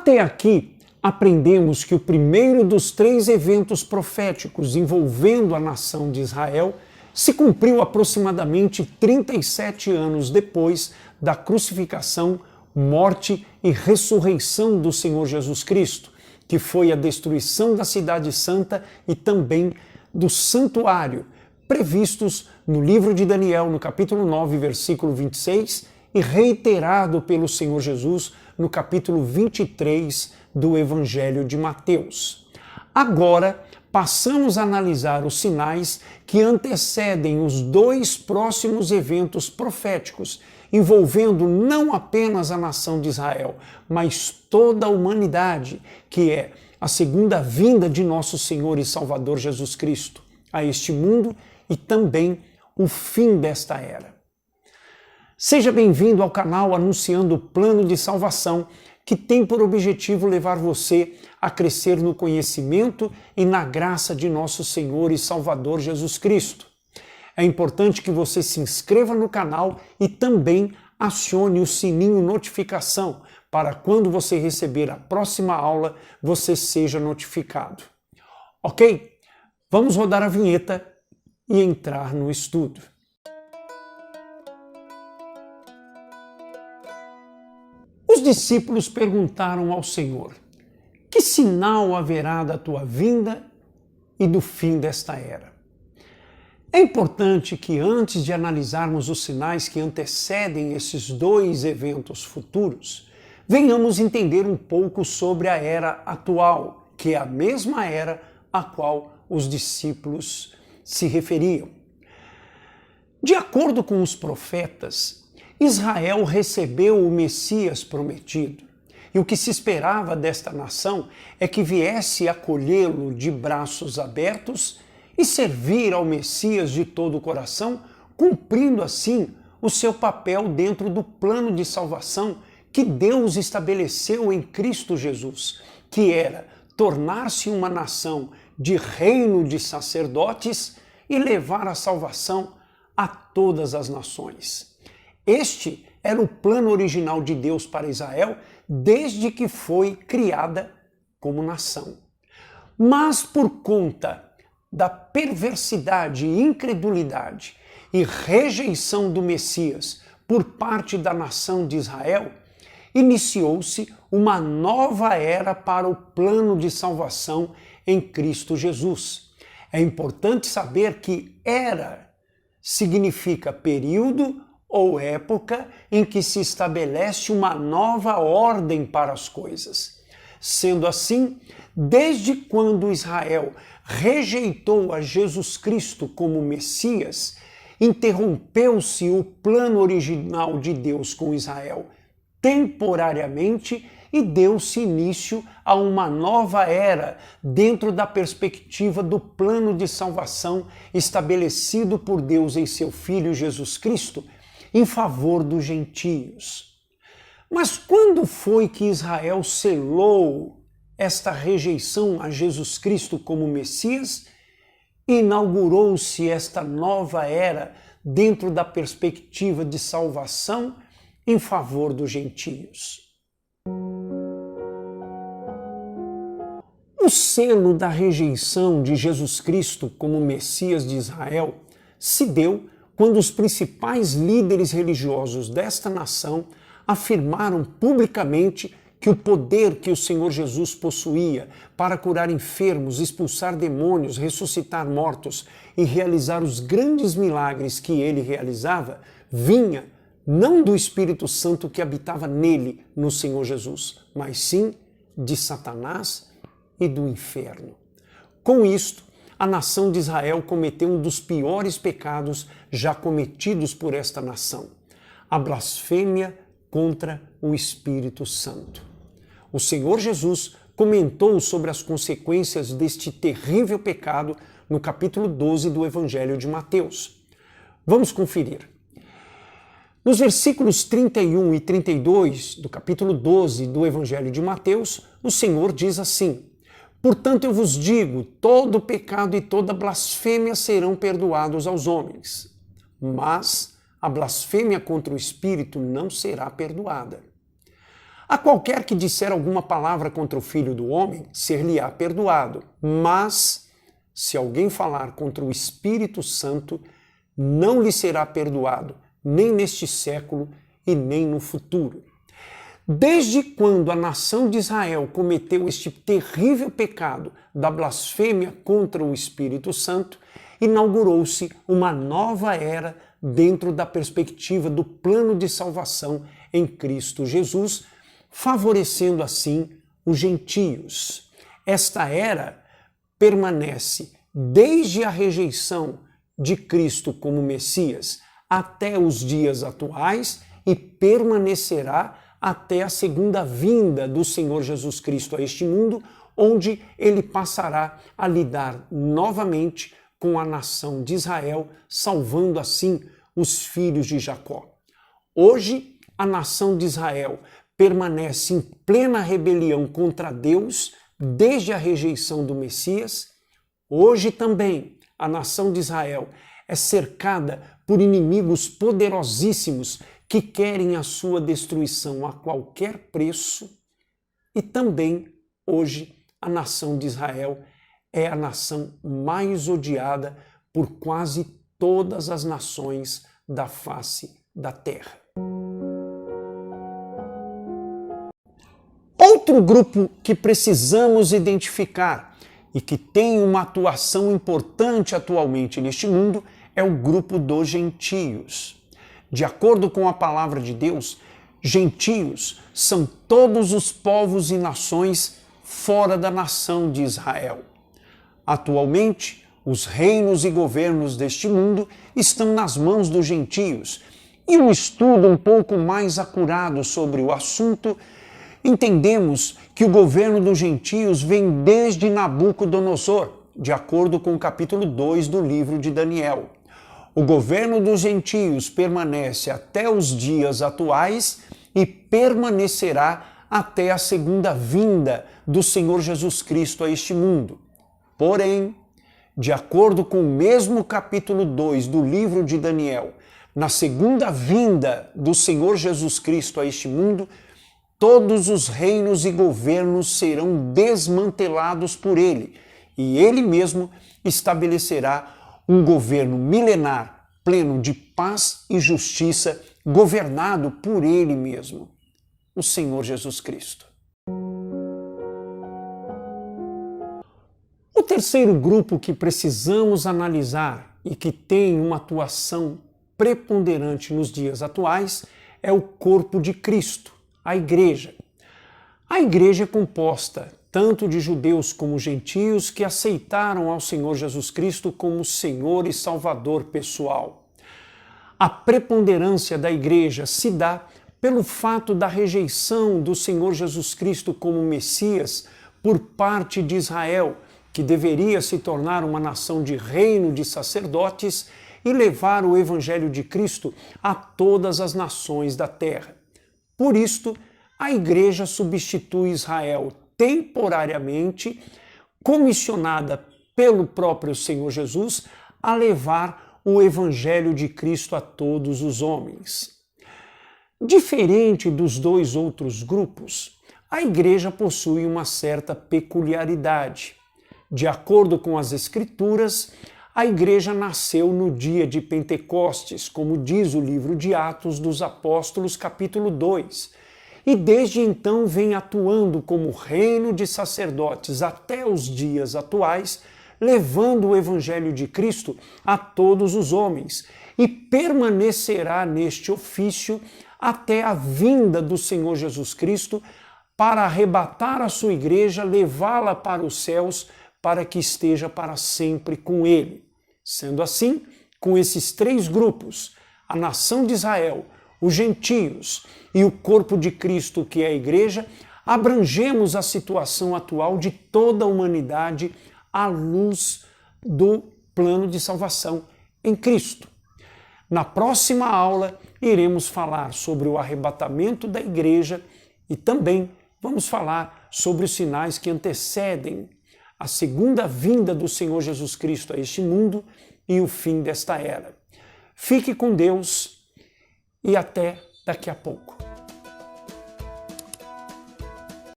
Até aqui, aprendemos que o primeiro dos 3 eventos proféticos envolvendo a nação de Israel se cumpriu aproximadamente 37 anos depois da crucificação, morte e ressurreição do Senhor Jesus Cristo, que foi a destruição da Cidade Santa e também do santuário, previstos no livro de Daniel, no capítulo 9, versículo 26, e reiterado pelo Senhor Jesus no capítulo 23 do Evangelho de Mateus. Agora, passamos a analisar os sinais que antecedem os 2 próximos eventos proféticos, envolvendo não apenas a nação de Israel, mas toda a humanidade, que é a segunda vinda de nosso Senhor e Salvador Jesus Cristo a este mundo e também o fim desta era. Seja bem-vindo ao canal Anunciando o Plano de Salvação, que tem por objetivo levar você a crescer no conhecimento e na graça de nosso Senhor e Salvador Jesus Cristo. É importante que você se inscreva no canal e também acione o sininho notificação para quando você receber a próxima aula, você seja notificado. Ok? Vamos rodar a vinheta e entrar no estudo. Os discípulos perguntaram ao Senhor: que sinal haverá da tua vinda e do fim desta era? É importante que antes de analisarmos os sinais que antecedem esses 2 eventos futuros, venhamos entender um pouco sobre a era atual, que é a mesma era a qual os discípulos se referiam. De acordo com os profetas, Israel recebeu o Messias prometido, e o que se esperava desta nação é que viesse acolhê-lo de braços abertos e servir ao Messias de todo o coração, cumprindo assim o seu papel dentro do plano de salvação que Deus estabeleceu em Cristo Jesus, que era tornar-se uma nação de reino de sacerdotes e levar a salvação a todas as nações. Este era o plano original de Deus para Israel desde que foi criada como nação. Mas por conta da perversidade, incredulidade e rejeição do Messias por parte da nação de Israel, iniciou-se uma nova era para o plano de salvação em Cristo Jesus. É importante saber que era significa período ou época em que se estabelece uma nova ordem para as coisas. Sendo assim, desde quando Israel rejeitou a Jesus Cristo como Messias, interrompeu-se o plano original de Deus com Israel temporariamente e deu-se início a uma nova era dentro da perspectiva do plano de salvação estabelecido por Deus em seu Filho Jesus Cristo em favor dos gentios. Mas quando foi que Israel selou esta rejeição a Jesus Cristo como Messias? Inaugurou-se esta nova era dentro da perspectiva de salvação em favor dos gentios. O selo da rejeição de Jesus Cristo como Messias de Israel se deu quando os principais líderes religiosos desta nação afirmaram publicamente que o poder que o Senhor Jesus possuía para curar enfermos, expulsar demônios, ressuscitar mortos e realizar os grandes milagres que ele realizava, vinha não do Espírito Santo que habitava nele, no Senhor Jesus, mas sim de Satanás e do inferno. Com isto, a nação de Israel cometeu um dos piores pecados já cometidos por esta nação: a blasfêmia contra o Espírito Santo. O Senhor Jesus comentou sobre as consequências deste terrível pecado no capítulo 12 do Evangelho de Mateus. Vamos conferir. Nos versículos 31 e 32 do capítulo 12 do Evangelho de Mateus, o Senhor diz assim: portanto, eu vos digo, todo pecado e toda blasfêmia serão perdoados aos homens, mas a blasfêmia contra o Espírito não será perdoada. A qualquer que disser alguma palavra contra o Filho do Homem, ser-lhe-á perdoado. Mas, se alguém falar contra o Espírito Santo, não lhe será perdoado, nem neste século e nem no futuro. Desde quando a nação de Israel cometeu este terrível pecado da blasfêmia contra o Espírito Santo, inaugurou-se uma nova era dentro da perspectiva do plano de salvação em Cristo Jesus, favorecendo assim os gentios. Esta era permanece desde a rejeição de Cristo como Messias até os dias atuais e permanecerá até a segunda vinda do Senhor Jesus Cristo a este mundo, onde ele passará a lidar novamente com a nação de Israel, salvando assim os filhos de Jacó. Hoje, a nação de Israel permanece em plena rebelião contra Deus desde a rejeição do Messias. Hoje também a nação de Israel é cercada por inimigos poderosíssimos que querem a sua destruição a qualquer preço. E também hoje a nação de Israel é a nação mais odiada por quase todas as nações da face da terra. Outro grupo que precisamos identificar e que tem uma atuação importante atualmente neste mundo é o grupo dos gentios. De acordo com a palavra de Deus, gentios são todos os povos e nações fora da nação de Israel. Atualmente, os reinos e governos deste mundo estão nas mãos dos gentios, e um estudo um pouco mais acurado sobre o assunto, entendemos que o governo dos gentios vem desde Nabucodonosor, de acordo com o capítulo 2 do livro de Daniel. O governo dos gentios permanece até os dias atuais e permanecerá até a segunda vinda do Senhor Jesus Cristo a este mundo. Porém, de acordo com o mesmo capítulo 2 do livro de Daniel, na segunda vinda do Senhor Jesus Cristo a este mundo, todos os reinos e governos serão desmantelados por ele, e ele mesmo estabelecerá um governo milenar, pleno de paz e justiça, governado por ele mesmo, o Senhor Jesus Cristo. O terceiro grupo que precisamos analisar e que tem uma atuação preponderante nos dias atuais é o corpo de Cristo, a Igreja. A Igreja é composta tanto de judeus como gentios que aceitaram ao Senhor Jesus Cristo como Senhor e Salvador pessoal. A preponderância da Igreja se dá pelo fato da rejeição do Senhor Jesus Cristo como Messias por parte de Israel, que deveria se tornar uma nação de reino de sacerdotes e levar o Evangelho de Cristo a todas as nações da terra. Por isto, a Igreja substitui Israel temporariamente, comissionada pelo próprio Senhor Jesus a levar o Evangelho de Cristo a todos os homens. Diferente dos dois outros grupos, a Igreja possui uma certa peculiaridade. De acordo com as Escrituras, a Igreja nasceu no dia de Pentecostes, como diz o livro de Atos dos Apóstolos, capítulo 2, e desde então vem atuando como reino de sacerdotes até os dias atuais, levando o Evangelho de Cristo a todos os homens, e permanecerá neste ofício até a vinda do Senhor Jesus Cristo para arrebatar a sua Igreja, levá-la para os céus, para que esteja para sempre com ele. Sendo assim, com esses três grupos, a nação de Israel, os gentios e o corpo de Cristo, que é a Igreja, abrangemos a situação atual de toda a humanidade à luz do plano de salvação em Cristo. Na próxima aula, iremos falar sobre o arrebatamento da Igreja e também vamos falar sobre os sinais que antecedem a segunda vinda do Senhor Jesus Cristo a este mundo e o fim desta era. Fique com Deus e até daqui a pouco.